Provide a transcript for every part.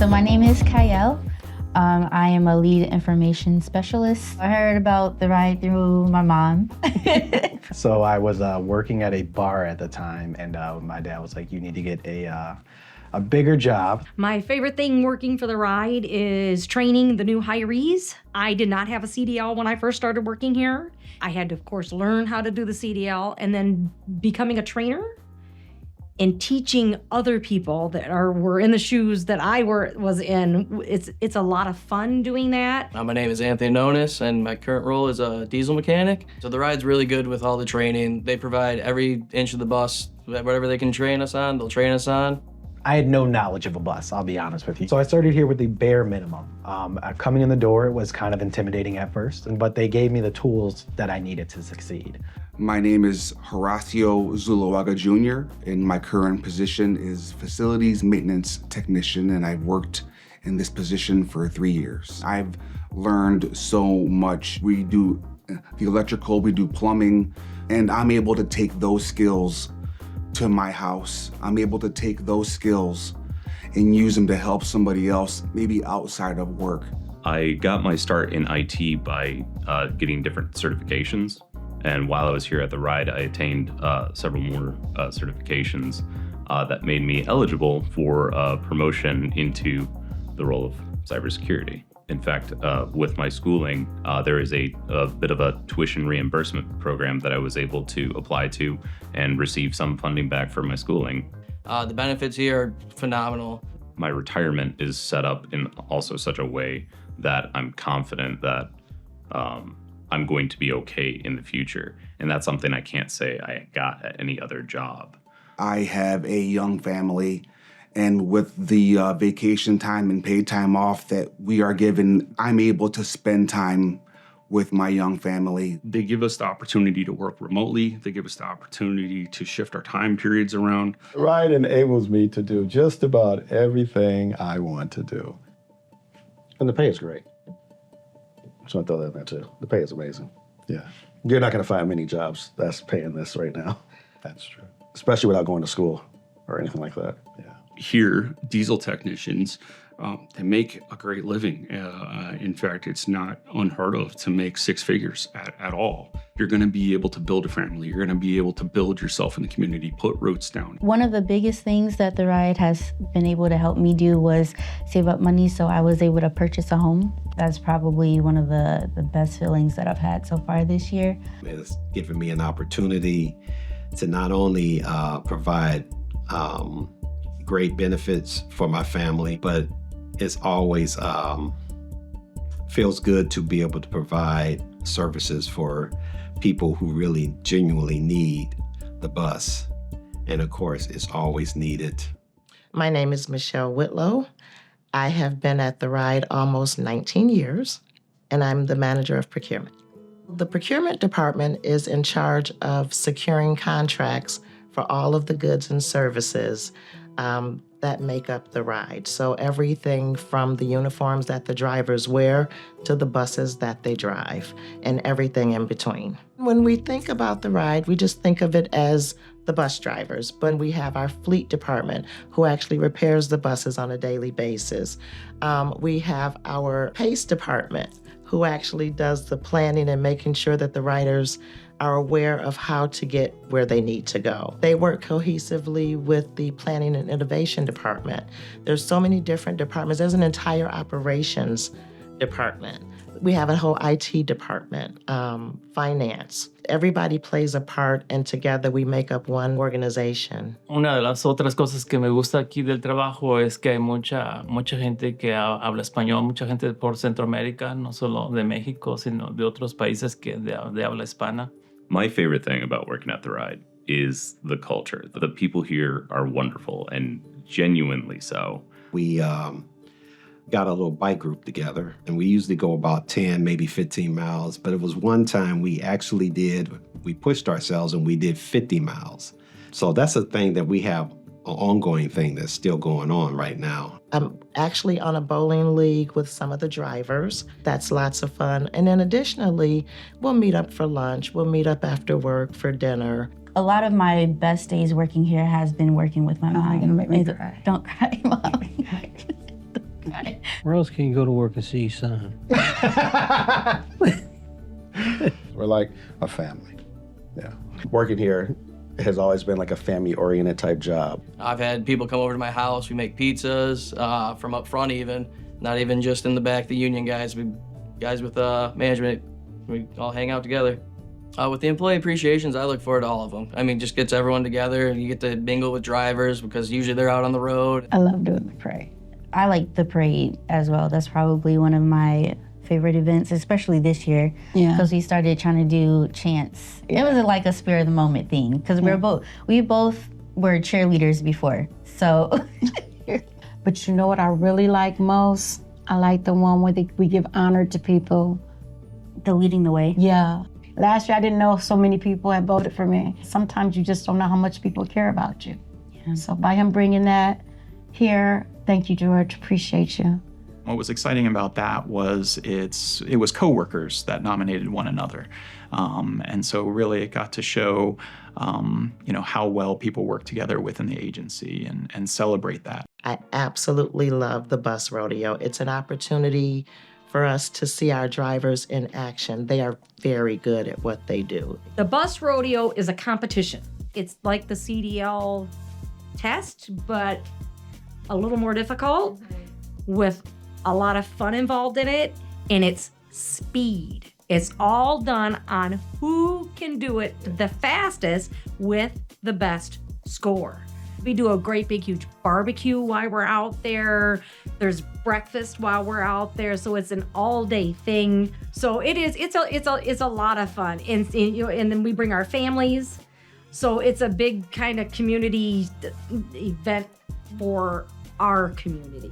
So my name is Kayel. I am a lead information specialist. I heard about TheRide through my mom. So I was working at a bar at the time, and my dad was like, you need to get a bigger job. My favorite thing working for TheRide is training the new hirees. I did not have a CDL when I first started working here. I had to, of course, learn how to do the CDL, and then becoming a trainer and teaching other people that were in the shoes that I was in. It's a lot of fun doing that. My name is Anthony Nonis, and my current role is a diesel mechanic. So TheRide's really good with all the training. They provide every inch of the bus, whatever they can train us on, they'll train us on. I had no knowledge of a bus, I'll be honest with you. So I started here with the bare minimum. Coming in the door, it was kind of intimidating at first, but they gave me the tools that I needed to succeed. My name is Horacio Zuluaga Jr., and my current position is Facilities Maintenance Technician, and I've worked in this position for 3 years. I've learned so much. We do the electrical, we do plumbing, and I'm able to take those skills to my house. I'm able to take those skills and use them to help somebody else, maybe outside of work. I got my start in IT by getting different certifications. And while I was here at TheRide, I attained several more certifications that made me eligible for promotion into the role of cybersecurity. In fact, with my schooling, there is a bit of a tuition reimbursement program that I was able to apply to and receive some funding back for my schooling. The benefits here are phenomenal. My retirement is set up in also such a way that I'm confident that I'm going to be okay in the future. And that's something I can't say I got at any other job. I have a young family, and with the vacation time and paid time off that we are given, I'm able to spend time with my young family. They give us the opportunity to work remotely. They give us the opportunity to shift our time periods around. TheRide enables me to do just about everything I want to do. And the pay is great. So I throw that in there too. The pay is amazing. Yeah. You're not gonna find many jobs that's paying this right now. That's true. Especially without going to school or anything like that. Yeah. Here, diesel technicians, they make a great living. In fact, it's not unheard of to make 6 figures at all. You're gonna be able to build a family. You're gonna be able to build yourself in the community, put roots down. One of the biggest things that TheRide has been able to help me do was save up money so I was able to purchase a home. That's probably one of the best feelings that I've had so far this year. It's given me an opportunity to not only provide great benefits for my family, but it's always feels good to be able to provide services for people who really genuinely need the bus. And of course, it's always needed. My name is Michelle Whitlow. I have been at TheRide almost 19 years, and I'm the manager of procurement. The procurement department is in charge of securing contracts for all of the goods and services that make up TheRide. So everything from the uniforms that the drivers wear to the buses that they drive and everything in between. When we think about TheRide, we just think of it as the bus drivers, but we have our fleet department who actually repairs the buses on a daily basis. We have our PACE department who actually does the planning and making sure that the riders are aware of how to get where they need to go. They work cohesively with the planning and innovation department. There's so many different departments. There's an entire operations department. We have a whole IT department, finance. Everybody plays a part, and together we make up one organization. Una de las otras cosas que me gusta aquí del trabajo es que hay mucha gente que habla español, mucha gente por Centroamérica, no solo de México, sino de otros países que de habla hispana. My favorite thing about working at TheRide is the culture. The people here are wonderful and genuinely so. We got a little bike group together, and we usually go about 10, maybe 15 miles. But it was one time we pushed ourselves and we did 50 miles. So that's a thing that we have, an ongoing thing that's still going on right now. I'm actually on a bowling league with some of the drivers. That's lots of fun. And then additionally, we'll meet up for lunch. We'll meet up after work for dinner. A lot of my best days working here has been working with my mom. You're gonna make me cry. Don't cry, Mom. Where else can you go to work and see your son? We're like a family. Yeah. Working here has always been like a family-oriented type job. I've had people come over to my house. We make pizzas from up front even, not even just in the back, the union guys. Guys with management, we all hang out together. With the employee appreciations, I look forward to all of them. I mean, just gets everyone together. You get to mingle with drivers because usually they're out on the road. I love doing the parade. I like the parade as well. That's probably one of my favorite events, especially this year, because we started trying to do chants. It was like a spur of the moment thing, because we both were cheerleaders before, so. But you know what I really like most? I like the one where we give honor to people. The leading the way. Yeah. Last year, I didn't know so many people had voted for me. Sometimes you just don't know how much people care about you. Yeah. So by him bringing that here, thank you, George. Appreciate you. What was exciting about that was it was coworkers that nominated one another. And so really it got to show how well people work together within the agency and celebrate that. I absolutely love the bus rodeo. It's an opportunity for us to see our drivers in action. They are very good at what they do. The bus rodeo is a competition. It's like the CDL test, but a little more difficult with a lot of fun involved in it, and it's speed. It's all done on who can do it the fastest with the best score. We do a great big huge barbecue while we're out there. There's breakfast while we're out there, so it's an all-day thing. So it's a lot of fun, and then we bring our families. So it's a big kind of community event for our community.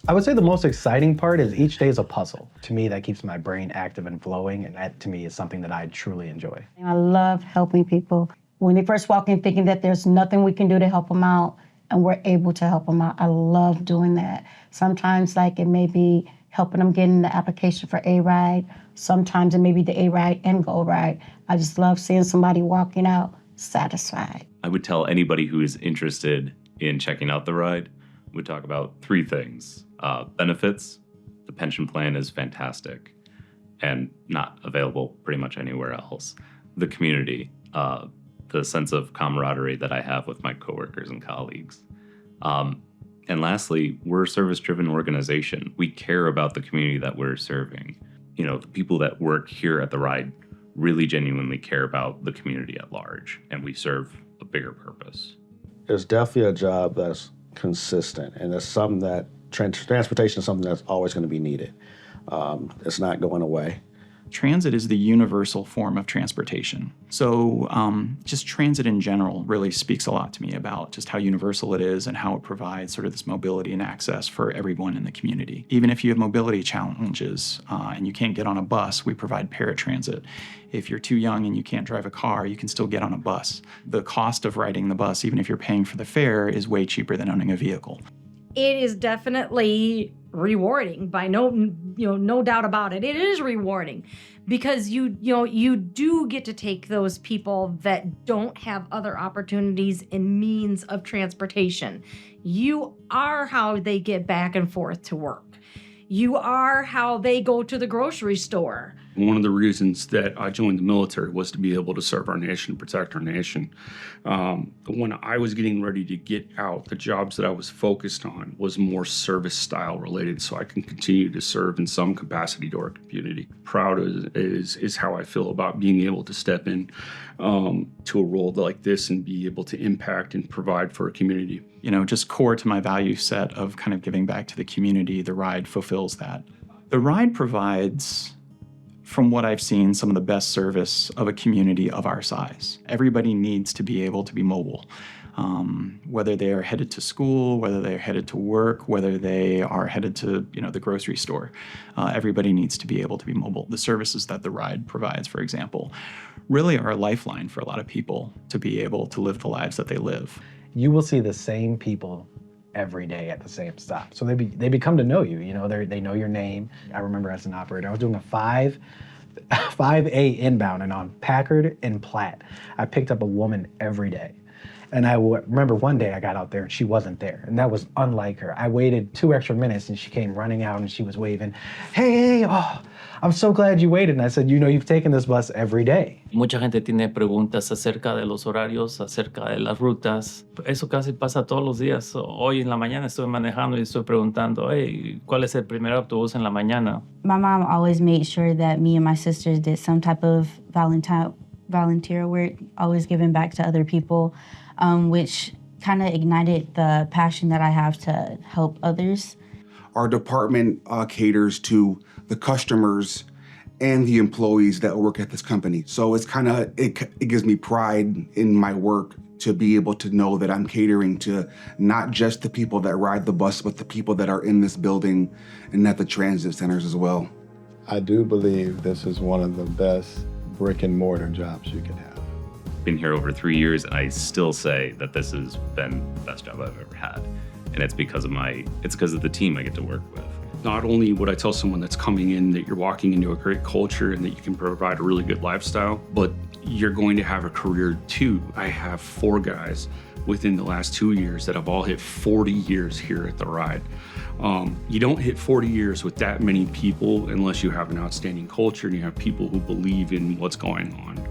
I would say the most exciting part is each day is a puzzle. To me, that keeps my brain active and flowing, and that to me is something that I truly enjoy. I love helping people. When they first walk in thinking that there's nothing we can do to help them out, and we're able to help them out, I love doing that. Sometimes it may be helping them get in the application for A-Ride. Sometimes it may be the A-Ride and Go Ride. I just love seeing somebody walking out satisfied. I would tell anybody who is interested in checking out TheRide, we talk about three things. Benefits, the pension plan is fantastic and not available pretty much anywhere else. The community, the sense of camaraderie that I have with my coworkers and colleagues. And lastly, we're a service-driven organization. We care about the community that we're serving. The people that work here at TheRide really genuinely care about the community at large, and we serve a bigger purpose. It's definitely a job that's consistent, and it's something that transportation is something that's always going to be needed. It's not going away. Transit is the universal form of transportation. So just transit in general really speaks a lot to me about just how universal it is and how it provides sort of this mobility and access for everyone in the community. Even if you have mobility challenges and you can't get on a bus, we provide paratransit. If you're too young and you can't drive a car, you can still get on a bus. The cost of riding the bus, even if you're paying for the fare, is way cheaper than owning a vehicle. It is definitely rewarding, by no doubt about it. It is rewarding because you do get to take those people that don't have other opportunities and means of transportation. You are how they get back and forth to work. You are how they go to the grocery store. One of the reasons that I joined the military was to be able to serve our nation, protect our nation. When I was getting ready to get out, the jobs that I was focused on was more service style related, so I can continue to serve in some capacity to our community. Proud is how I feel about being able to step in to a role like this and be able to impact and provide for a community. Just core to my value set of kind of giving back to the community, TheRide fulfills that. TheRide provides, from what I've seen, some of the best service of a community of our size. Everybody needs to be able to be mobile, whether they are headed to school, whether they're headed to work, whether they are headed to the grocery store. Everybody needs to be able to be mobile. The services that TheRide provides, for example, really are a lifeline for a lot of people to be able to live the lives that they live. You will see the same people every day at the same stop. So they become to know you. They know your name. I remember as an operator, I was doing a 5A inbound, and on Packard and Platt, I picked up a woman every day. And I remember one day I got out there and she wasn't there. And that was unlike her. I waited 2 extra minutes and she came running out and she was waving, hey, oh, I'm so glad you waited. And I said, you know, you've taken this bus every day. Mucha gente tiene preguntas acerca de los horarios, acerca de las rutas. Eso casi pasa todos los días. Hoy en la mañana estoy manejando y estoy preguntando, hey, ¿cuál es el primer autobús en la mañana? My mom always made sure that me and my sisters did some type of volunteer work, always giving back to other people, which kind of ignited the passion that I have to help others. Our department caters to the customers and the employees that work at this company. So it's kind of, it gives me pride in my work to be able to know that I'm catering to not just the people that ride the bus, but the people that are in this building and at the transit centers as well. I do believe this is one of the best brick and mortar jobs you can have. Been here over 3 years, and I still say that this has been the best job I've ever had. And it's because of the team I get to work with. Not only would I tell someone that's coming in that you're walking into a great culture and that you can provide a really good lifestyle, but you're going to have a career too. I have 4 guys within the last 2 years that have all hit 40 years here at TheRide. You don't hit 40 years with that many people unless you have an outstanding culture and you have people who believe in what's going on.